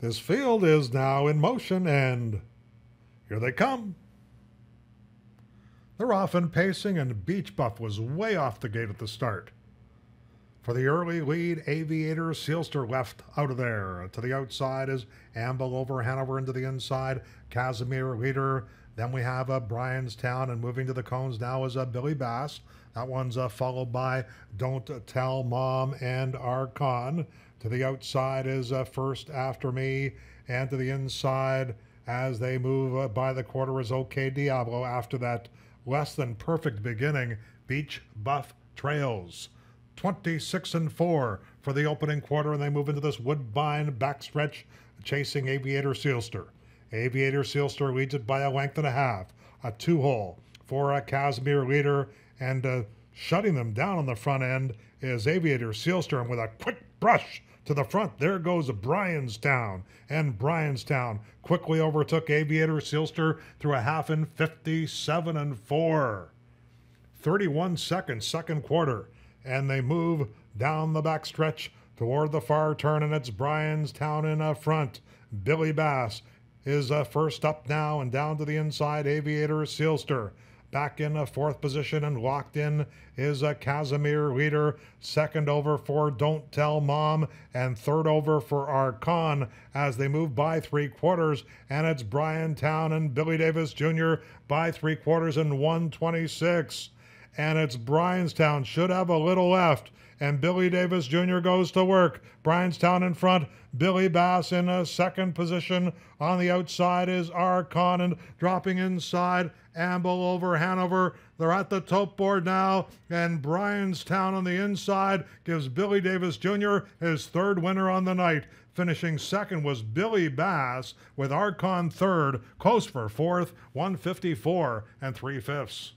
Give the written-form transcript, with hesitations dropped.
This field is now in motion, and here they come. They're off and pacing, and Beach Buff was way off the gate at the start. For the early lead, Aviator Sealster left out of there. To the outside is Amble over Hanover into the inside. Casimir leader. Then we have Bryanstown, and moving to the cones now is Billy Bass. That one's followed by Don't Tell Mom and Archon. To the outside is First After Me, and to the inside as they move by the quarter is OK Diablo. After that less than perfect beginning, Beach Buff trails 26-4 for the opening quarter, and they move into this Woodbine backstretch chasing Aviator Sealster. Aviator Sealster leads it by a length and a half. A two-hole for a Casimir leader, and shutting them down on the front end is Aviator Sealster, and with a quick brush to the front, there goes Bryanstown, and Bryanstown quickly overtook Aviator Sealster through a half in 57-4. 31 seconds, second quarter, and they move down the backstretch toward the far turn, and it's Bryanstown in front. Billy Bass is first up now, and down to the inside, Aviator Sealster. Back in fourth position and locked in is Casimir leader. Second over for Don't Tell Mom, and third over for Archon as they move by three quarters, and it's Bryanstown and Billy Davis Jr. by three quarters in 1:26. And it's Bryanstown should have a little left, and Billy Davis Jr. goes to work. Bryanstown in front, Billy Bass in a second position. On the outside is Archon, and dropping inside, Amble over Hanover. They're at the top board now, and Bryanstown on the inside gives Billy Davis Jr. his third winner on the night. Finishing second was Billy Bass, with Archon third, close for fourth, 154 3/5.